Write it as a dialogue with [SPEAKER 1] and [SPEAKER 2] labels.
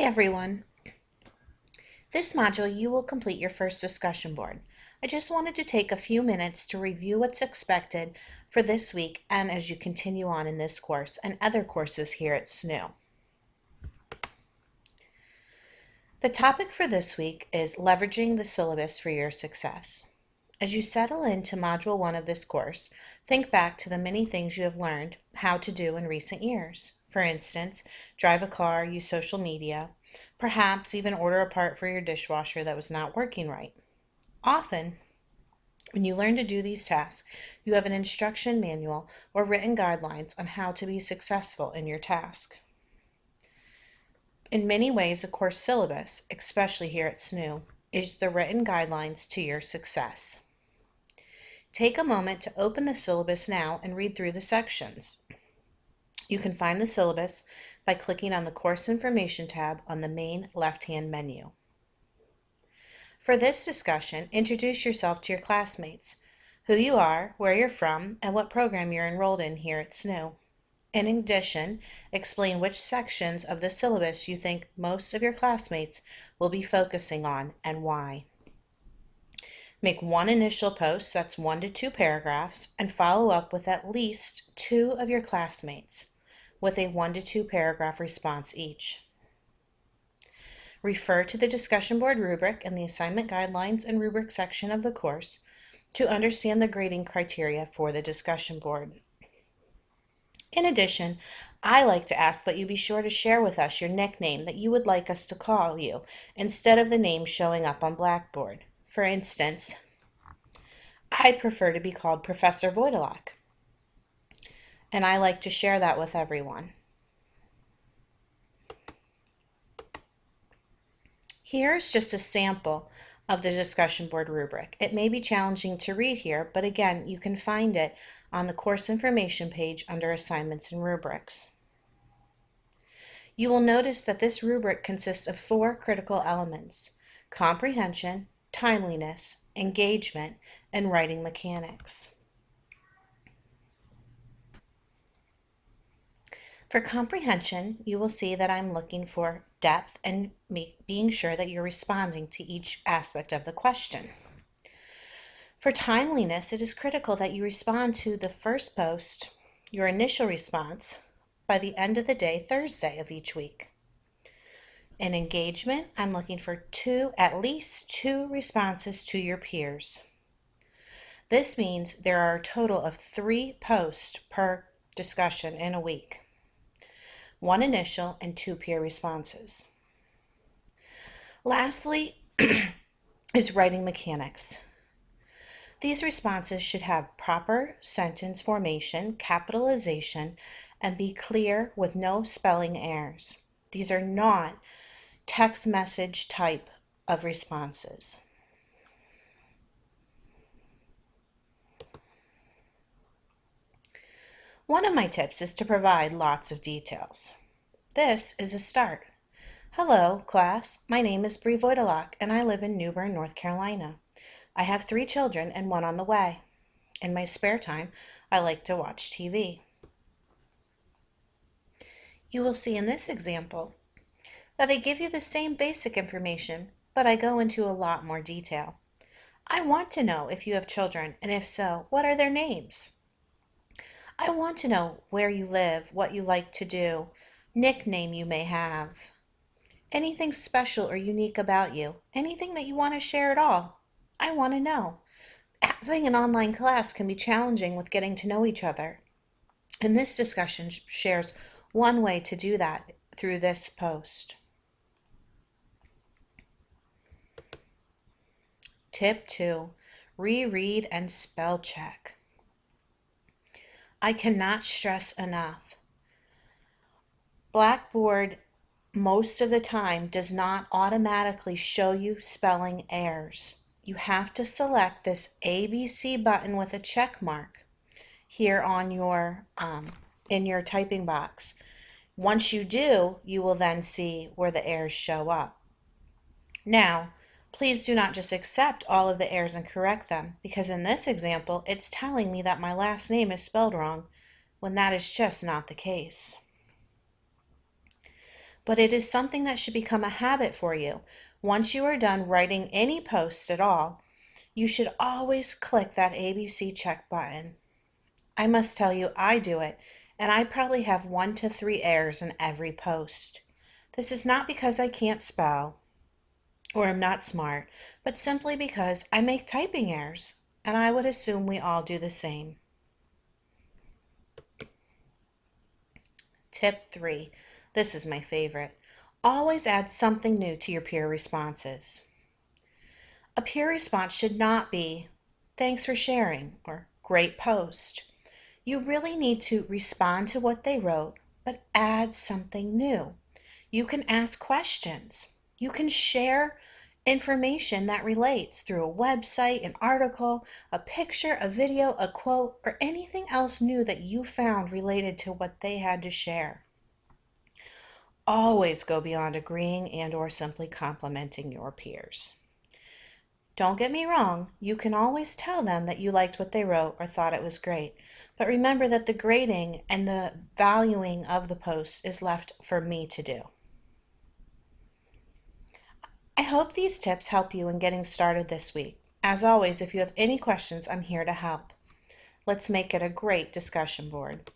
[SPEAKER 1] everyone. This module you will complete your first discussion board. I just wanted to take a few minutes to review what's expected for this week and as you continue on in this course and other courses here at SNU. The topic for this week is leveraging the syllabus for your success. As you settle into Module 1 of this course, think back to the many things you have learned how to do in recent years. For instance, drive a car, use social media, perhaps even order a part for your dishwasher that was not working right. Often, when you learn to do these tasks, you have an instruction manual or written guidelines on how to be successful in your task. In many ways, a course syllabus, especially here at SNU, is the written guidelines to your success. Take a moment to open the syllabus now and read through the sections. You can find the syllabus by clicking on the Course Information tab on the main left-hand menu. For this discussion, introduce yourself to your classmates, who you are, where you're from, and what program you're enrolled in here at SNU. In addition, explain which sections of the syllabus you think most of your classmates will be focusing on and why. Make one initial post, that's 1 to 2 paragraphs, and follow up with at least 2 of your classmates with a 1 to 2 paragraph response each. Refer to the discussion board rubric in the assignment guidelines and rubric section of the course to understand the grading criteria for the discussion board. In addition, I like to ask that you be sure to share with us your nickname that you would like us to call you instead of the name showing up on Blackboard. For instance, I prefer to be called Professor Voidalak, and I like to share that with everyone. Here's just a sample of the discussion board rubric. It may be challenging to read here, but again, you can find it on the course information page under assignments and rubrics. You will notice that this rubric consists of 4 critical elements: comprehension, timeliness, engagement, and writing mechanics. For comprehension, you will see that I'm looking for depth and being sure that you're responding to each aspect of the question. For timeliness, it is critical that you respond to the first post, your initial response, by the end of the day, Thursday of each week. In engagement, I'm looking for at least two responses to your peers. This means there are a total of 3 posts per discussion in a week. 1 initial and 2 peer responses. Lastly is writing mechanics. These responses should have proper sentence formation, capitalization, and be clear with no spelling errors. These are not text message type of responses. One of my tips is to provide lots of details. This is a start. Hello, class. My name is Bree Voidalak, and I live in New Bern, North Carolina. I have 3 children and 1 on the way. In my spare time, I like to watch TV. You will see in this example that I give you the same basic information, but I go into a lot more detail. I want to know if you have children, and if so, what are their names? I want to know where you live, what you like to do, nickname you may have, anything special or unique about you, anything that you want to share at all. I want to know. Having an online class can be challenging with getting to know each other, and this discussion shares one way to do that through this post. Tip 2, reread and spell check. I cannot stress enough. Blackboard most of the time does not automatically show you spelling errors. You have to select this ABC button with a check mark here on your in your typing box. Once you do, you will then see where the errors show up. Now, please do not just accept all of the errors and correct them, because in this example, it's telling me that my last name is spelled wrong, when that is just not the case. but it is something that should become a habit for you. Once you are done writing any post at all, you should always click that ABC check button. I must tell you, I do it, and I probably have 1 to 3 errors in every post. This is not because I can't spell or am not smart, but simply because I make typing errors, and I would assume we all do the same. Tip 3. This is my favorite. Always add something new to your peer responses. A peer response should not be, "Thanks for sharing," or "Great post." You really need to respond to what they wrote, but add something new. You can ask questions. You can share information that relates through a website, an article, a picture, a video, a quote, or anything else new that you found related to what they had to share. Always go beyond agreeing and/or simply complimenting your peers. Don't get me wrong, you can always tell them that you liked what they wrote or thought it was great, but remember that the grading and the valuing of the post is left for me to do. I hope these tips help you in getting started this week. As always, if you have any questions, I'm here to help. Let's make it a great discussion board.